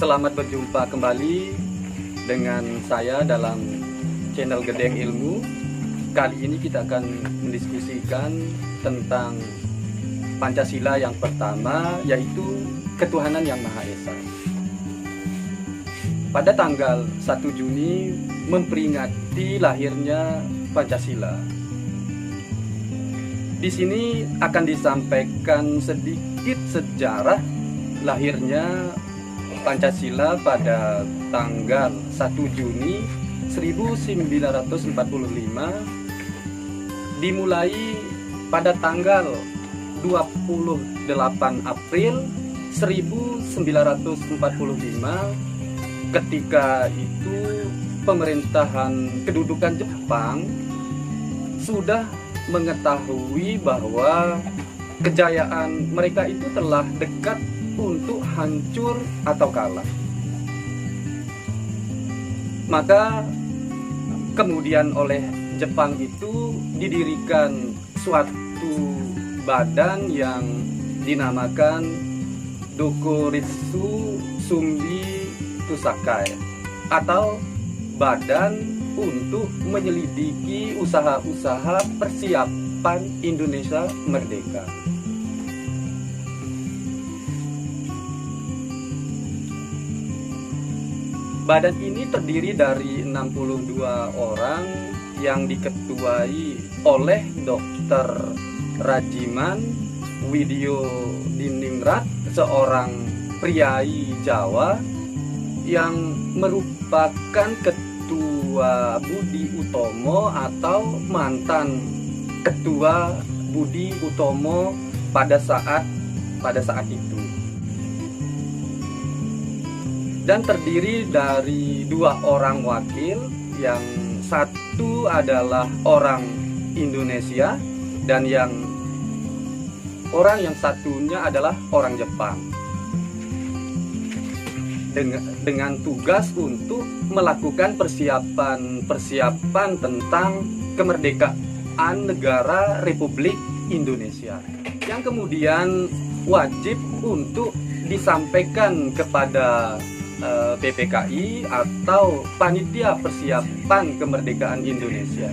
Selamat berjumpa kembali dengan saya dalam channel Gedeng Ilmu. Kali ini kita akan mendiskusikan tentang Pancasila yang pertama, yaitu Ketuhanan Yang Maha Esa. Pada tanggal 1 Juni memperingati lahirnya Pancasila. Di sini akan disampaikan sedikit sejarah lahirnya Pancasila pada tanggal 1 Juni 1945, dimulai pada tanggal 28 April 1945. Ketika itu pemerintahan kedudukan Jepang sudah mengetahui bahwa kejayaan mereka itu telah dekat untuk hancur atau kalah. Maka kemudian oleh Jepang itu didirikan suatu badan yang dinamakan Dokuritsu Sumbi Tusakai, atau badan untuk menyelidiki usaha-usaha persiapan Indonesia merdeka. Badan ini terdiri dari 62 orang yang diketuai oleh Dr. Rajiman Widyo Diningrat, seorang priai Jawa yang merupakan Ketua Budi Utomo atau mantan Ketua Budi Utomo pada saat itu. Dan terdiri dari 2 orang wakil, yang satu adalah orang Indonesia dan orang yang satunya adalah orang Jepang, dengan tugas untuk melakukan persiapan tentang kemerdekaan negara Republik Indonesia, yang kemudian wajib untuk disampaikan kepada PPKI atau Panitia Persiapan Kemerdekaan Indonesia.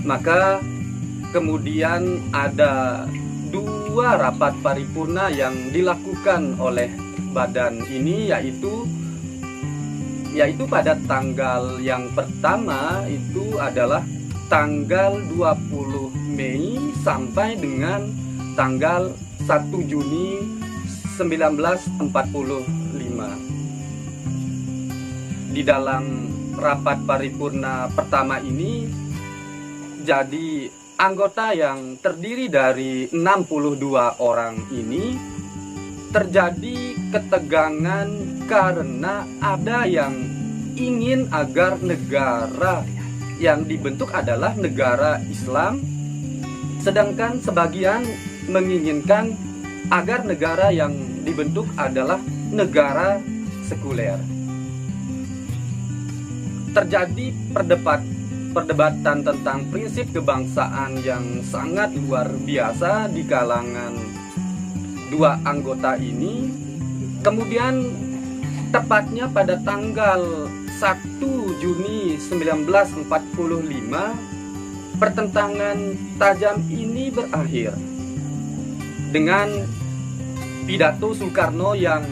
Maka kemudian ada 2 rapat paripurna yang dilakukan oleh badan ini, yaitu pada tanggal yang pertama itu adalah tanggal 20 Mei sampai dengan tanggal 1 Juni 1945. Di dalam rapat paripurna pertama ini, jadi anggota yang terdiri dari 62 orang ini terjadi ketegangan karena ada yang ingin agar negara yang dibentuk adalah negara Islam, sedangkan sebagian menginginkan agar negara yang dibentuk adalah negara sekuler. Terjadi perdebatan tentang prinsip kebangsaan yang sangat luar biasa di kalangan 2 anggota ini. Kemudian tepatnya pada tanggal 1 Juni 1945, pertentangan tajam ini berakhir dengan pidato Soekarno yang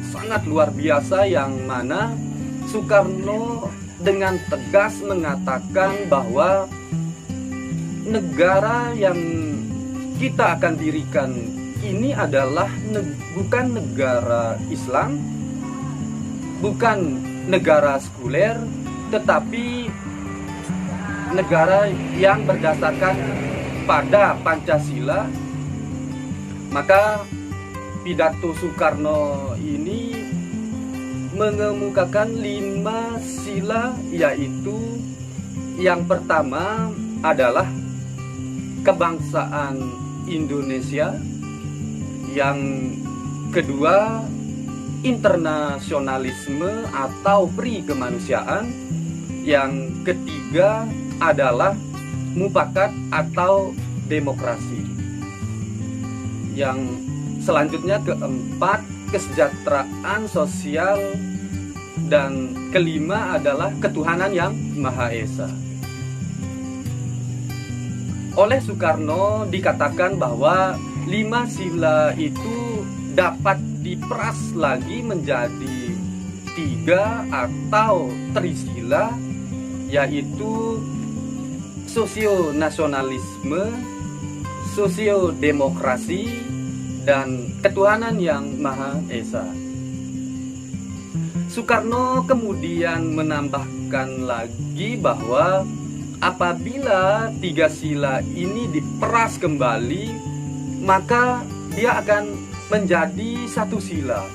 sangat luar biasa, yang mana Soekarno dengan tegas mengatakan bahwa negara yang kita akan dirikan ini adalah bukan negara Islam, bukan negara sekuler, tetapi negara yang berdasarkan pada Pancasila. Maka pidato Soekarno ini mengemukakan 5 sila, yaitu yang pertama adalah kebangsaan Indonesia, yang kedua internasionalisme atau pri kemanusiaan, yang ketiga adalah mufakat atau demokrasi. Yang selanjutnya keempat kesejahteraan sosial, dan kelima adalah ketuhanan yang Maha Esa. Oleh Soekarno dikatakan bahwa 5 sila itu dapat diperas lagi menjadi 3 atau trisila, yaitu sosionasionalisme, sosiodemokrasi, dan ketuhanan yang Maha Esa. Soekarno kemudian menambahkan lagi bahwa apabila 3 sila ini diperas kembali, maka dia akan menjadi 1 sila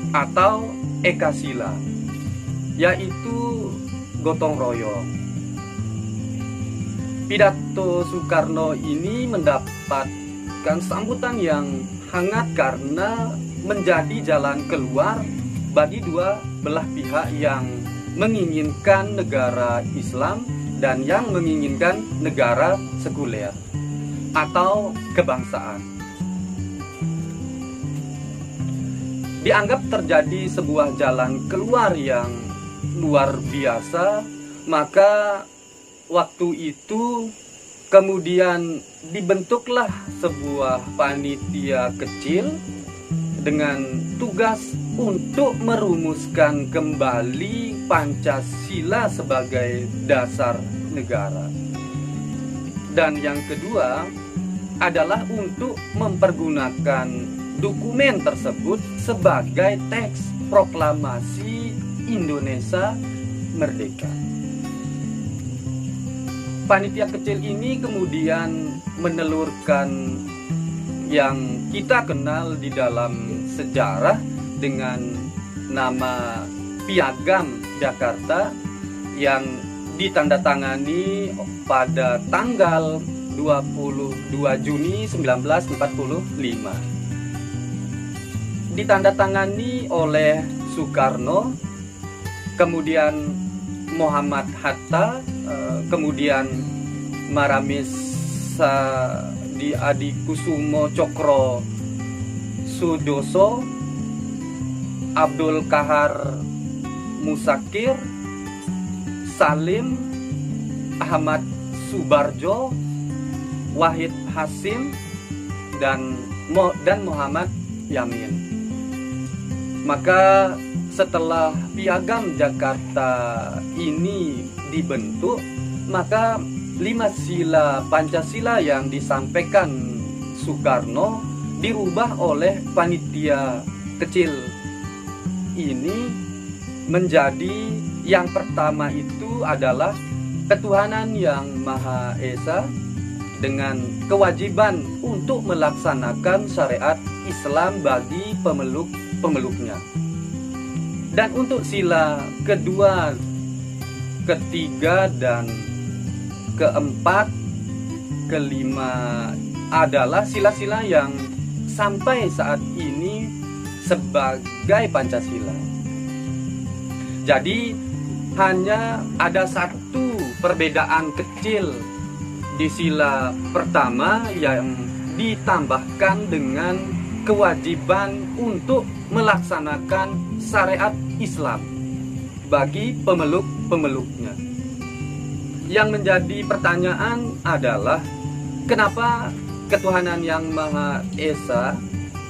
atau eka sila, yaitu gotong royong. Pidato Soekarno ini mendapatkan sambutan yang hangat karena menjadi jalan keluar bagi dua belah pihak yang menginginkan negara Islam dan yang menginginkan negara sekuler atau kebangsaan. Dianggap terjadi sebuah jalan keluar yang luar biasa, maka waktu itu kemudian dibentuklah sebuah panitia kecil dengan tugas untuk merumuskan kembali Pancasila sebagai dasar negara. Dan yang kedua adalah untuk mempergunakan dokumen tersebut sebagai teks proklamasi Indonesia Merdeka. Panitia kecil ini kemudian menelurkan yang kita kenal di dalam sejarah dengan nama Piagam Jakarta yang ditandatangani pada tanggal 22 Juni 1945. Ditandatangani oleh Soekarno, kemudian Muhammad Hatta, kemudian Maramisa di Adikusumo Cokro Sudoso, Abdul Kahar Musakir, Salim, Ahmad Subarjo, Wahid Hasim, dan Muhammad Yamin. Maka setelah Piagam Jakarta ini dibentuk, maka 5 sila Pancasila yang disampaikan Soekarno dirubah oleh panitia kecil ini menjadi yang pertama itu adalah ketuhanan yang Maha Esa dengan kewajiban untuk melaksanakan syariat Islam bagi pemeluknya. Dan untuk sila kedua, ketiga, dan keempat, kelima adalah sila-sila yang sampai saat ini sebagai Pancasila. Jadi hanya ada satu perbedaan kecil di sila pertama yang ditambahkan dengan kewajiban untuk melaksanakan syariat Islam bagi pemeluknya. Yang menjadi pertanyaan adalah kenapa ketuhanan yang Maha Esa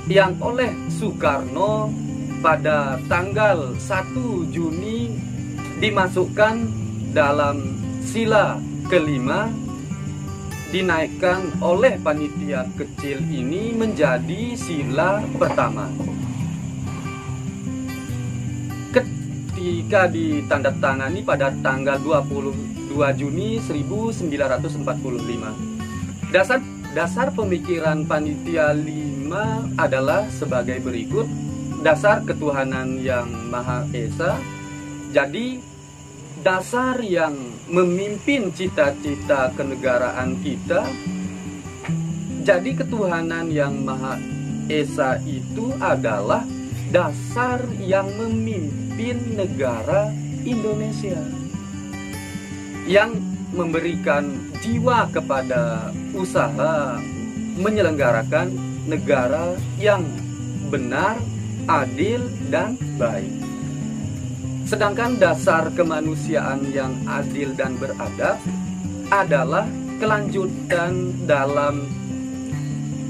yang oleh Soekarno pada tanggal 1 Juni dimasukkan dalam sila kelima dinaikkan oleh panitia kecil ini menjadi sila pertama. Ketika ditandatangani pada tanggal 22 Juni 1945. Dasar pemikiran panitia 5 adalah sebagai berikut. Dasar ketuhanan yang Maha Esa. Jadi dasar yang memimpin cita-cita kenegaraan kita. Jadi ketuhanan yang Maha Esa itu adalah dasar yang memimpin negara Indonesia, yang memberikan jiwa kepada usaha menyelenggarakan negara yang benar, adil, dan baik. Sedangkan dasar kemanusiaan yang adil dan beradab adalah kelanjutan dalam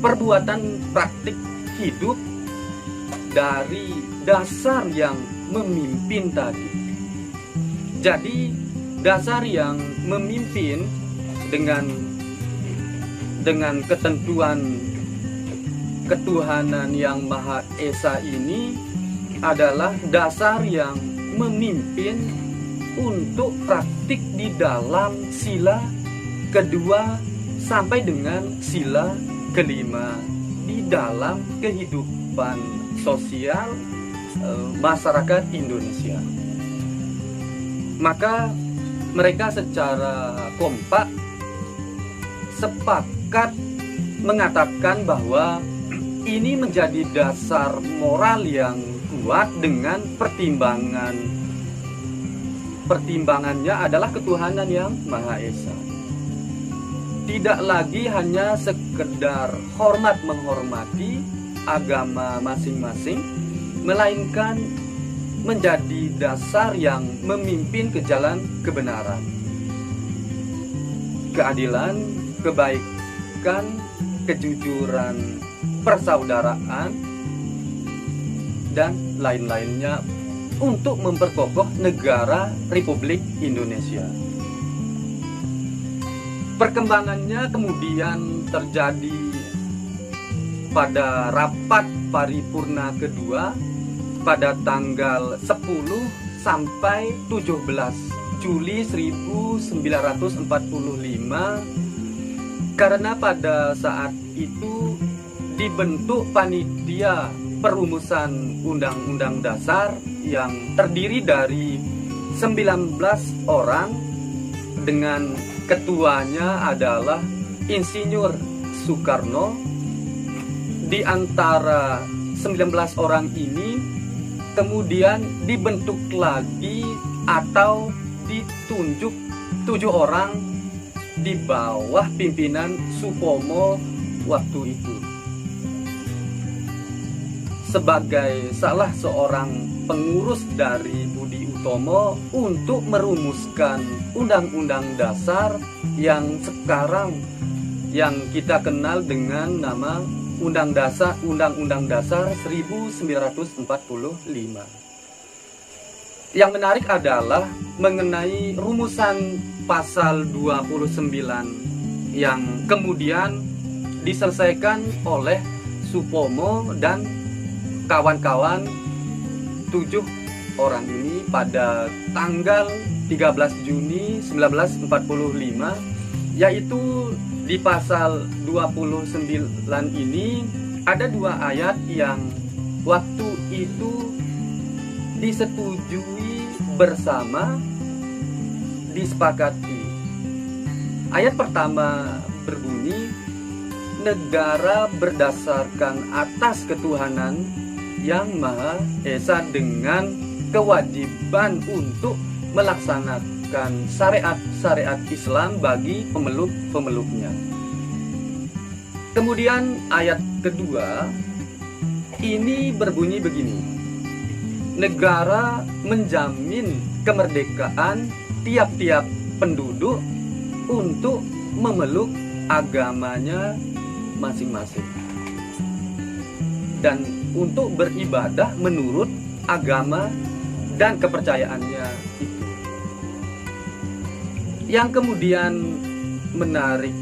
perbuatan praktik hidup dari dasar yang memimpin tadi. Jadi dasar yang memimpin dengan ketentuan ketuhanan yang Maha Esa ini adalah dasar yang memimpin untuk praktik di dalam sila kedua sampai dengan sila kelima di dalam kehidupan sosial masyarakat Indonesia. Maka mereka secara kompak sepakat mengatakan bahwa ini menjadi dasar moral yang kuat dengan pertimbangannya adalah ketuhanan yang Maha Esa. Tidak lagi hanya sekedar hormat menghormati agama masing-masing, melainkan menjadi dasar yang memimpin ke jalan kebenaran, keadilan, kebaikan, kejujuran, persaudaraan, dan lain-lainnya untuk memperkokoh negara Republik Indonesia. Perkembangannya kemudian terjadi pada rapat paripurna kedua pada tanggal 10 sampai 17 Juli 1945, karena pada saat itu dibentuk panitia perumusan Undang-Undang Dasar yang terdiri dari 19 orang dengan ketuanya adalah Insinyur Soekarno. Di antara 19 orang ini kemudian dibentuk lagi atau ditunjuk 7 orang di bawah pimpinan Supomo waktu itu sebagai salah seorang pengurus dari Budi Utomo untuk merumuskan Undang-Undang Dasar yang sekarang yang kita kenal dengan nama Undang-Undang Dasar 1945. Yang menarik adalah mengenai rumusan pasal 29 yang kemudian diselesaikan oleh Supomo dan kawan-kawan 7 orang ini pada tanggal 13 Juni 1945, yaitu di pasal 29 ini ada 2 ayat yang waktu itu disetujui bersama, disepakati. Ayat pertama berbunyi, negara berdasarkan atas ketuhanan yang Maha Esa dengan kewajiban untuk melaksanakan syariat-syariat Islam bagi pemeluk-pemeluknya. Kemudian ayat kedua ini berbunyi begini, negara menjamin kemerdekaan tiap-tiap penduduk untuk memeluk agamanya masing-masing dan untuk beribadah menurut agama dan kepercayaannya itu. Yang kemudian menarik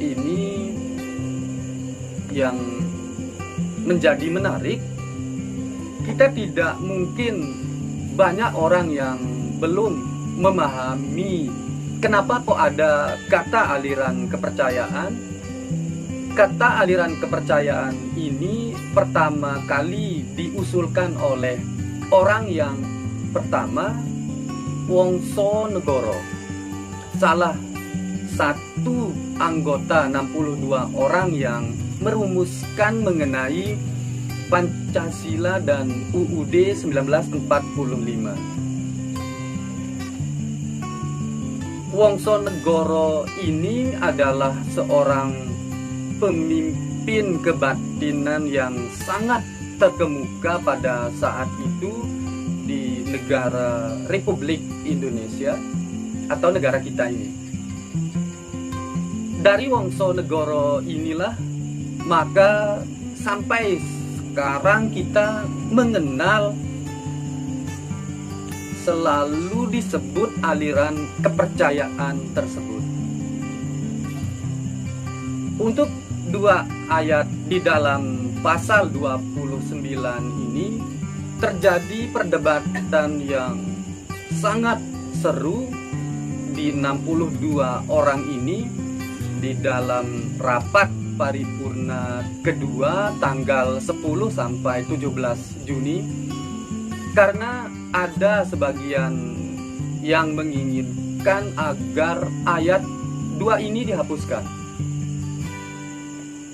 ini, yang menjadi menarik, kita tidak mungkin banyak orang yang belum memahami kenapa kok ada kata aliran kepercayaan. Kata aliran kepercayaan ini pertama kali diusulkan oleh orang yang pertama, Wongso Negoro, salah satu anggota 62 orang yang merumuskan mengenai Pancasila dan UUD 1945. Wongso Negoro ini adalah seorang pemimpin kebatinan yang sangat terkemuka pada saat itu di negara Republik Indonesia atau negara kita ini. Dari Wongso Negoro inilah maka sampai sekarang kita mengenal selalu disebut aliran kepercayaan tersebut. Untuk dua ayat di dalam pasal 29 ini terjadi perdebatan yang sangat seru di 62 orang ini di dalam rapat paripurna kedua tanggal 10 sampai 17 Juni, karena ada sebagian yang menginginkan agar ayat 2 ini dihapuskan.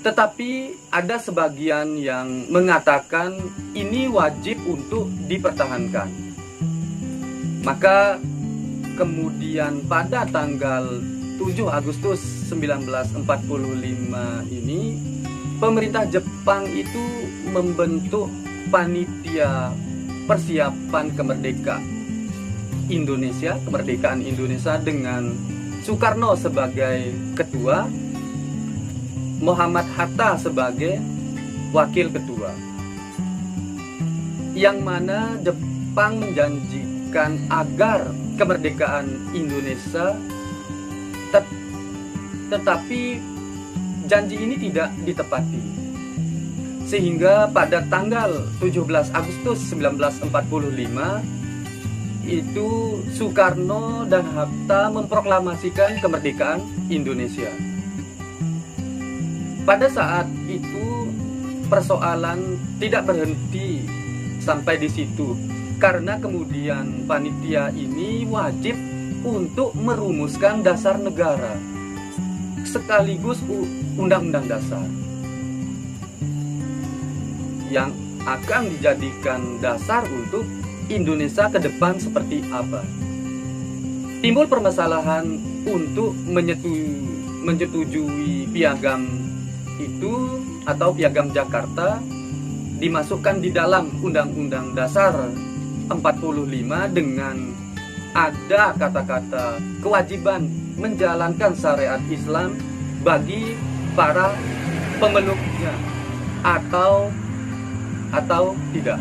Tetapi ada sebagian yang mengatakan ini wajib untuk dipertahankan. Maka kemudian pada tanggal 7 Agustus 1945 ini pemerintah Jepang itu membentuk panitia persiapan kemerdekaan Indonesia dengan Soekarno sebagai ketua, Muhammad Hatta sebagai wakil ketua, yang mana Jepang menjanjikan agar kemerdekaan Indonesia tetapi janji ini tidak ditepati, sehingga pada tanggal 17 Agustus 1945 itu Soekarno dan Hatta memproklamasikan kemerdekaan Indonesia. Pada saat itu persoalan tidak berhenti sampai di situ, karena kemudian panitia ini wajib untuk merumuskan dasar negara sekaligus undang-undang dasar yang akan dijadikan dasar untuk Indonesia ke depan seperti apa. Timbul permasalahan untuk menyetujui piagam itu atau piagam Jakarta dimasukkan di dalam Undang-Undang Dasar 45 dengan ada kata-kata kewajiban menjalankan syariat Islam bagi para pemeluknya atau tidak.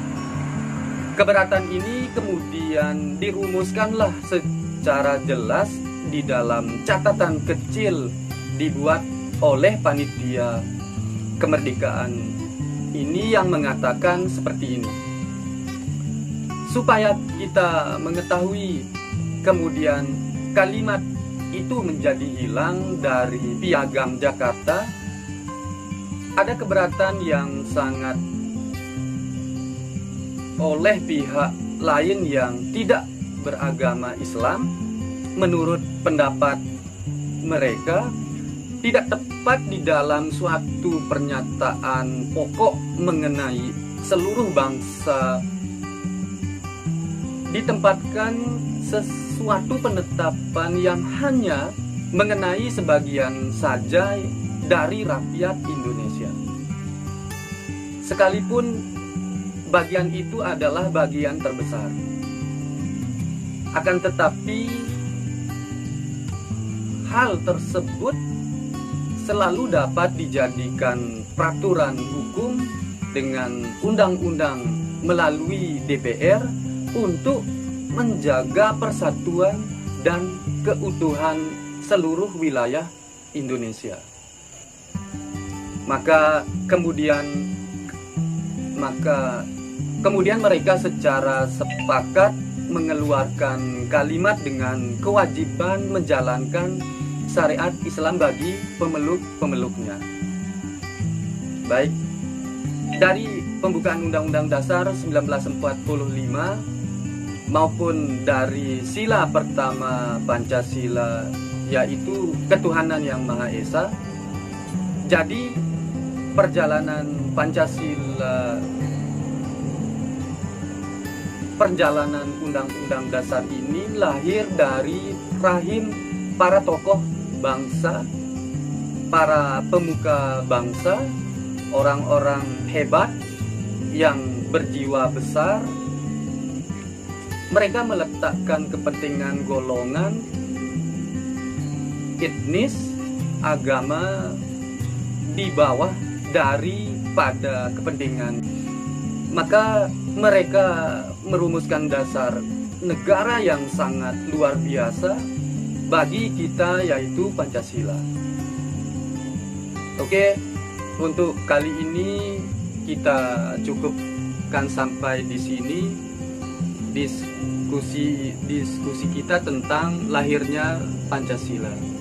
Keberatan ini kemudian dirumuskanlah secara jelas di dalam catatan kecil dibuat oleh panitia kemerdekaan ini yang mengatakan seperti ini. Supaya kita mengetahui kemudian kalimat itu menjadi hilang dari piagam Jakarta, ada keberatan yang sangat oleh pihak lain yang tidak beragama Islam. Menurut pendapat mereka, tidak tepat di dalam suatu pernyataan pokok mengenai seluruh bangsa ditempatkan sesuatu penetapan yang hanya mengenai sebagian saja dari rakyat Indonesia. Sekalipun bagian itu adalah bagian terbesar. Akan tetapi hal tersebut selalu dapat dijadikan peraturan hukum dengan undang-undang melalui DPR untuk menjaga persatuan dan keutuhan seluruh wilayah Indonesia. Maka kemudian mereka secara sepakat mengeluarkan kalimat dengan kewajiban menjalankan syariat Islam bagi pemeluk-pemeluknya. Baik, dari pembukaan Undang-Undang Dasar 1945 maupun dari sila pertama Pancasila, yaitu ketuhanan yang Maha Esa. Jadi perjalanan Pancasila, perjalanan Undang-Undang Dasar ini lahir dari rahim para tokoh bangsa, para pemuka bangsa, orang-orang hebat yang berjiwa besar. Mereka meletakkan kepentingan golongan, etnis, agama di bawah daripada kepentingan. Maka mereka merumuskan dasar negara yang sangat luar biasa bagi kita, yaitu Pancasila. Oke, untuk kali ini kita cukupkan sampai di sini diskusi kita tentang lahirnya Pancasila.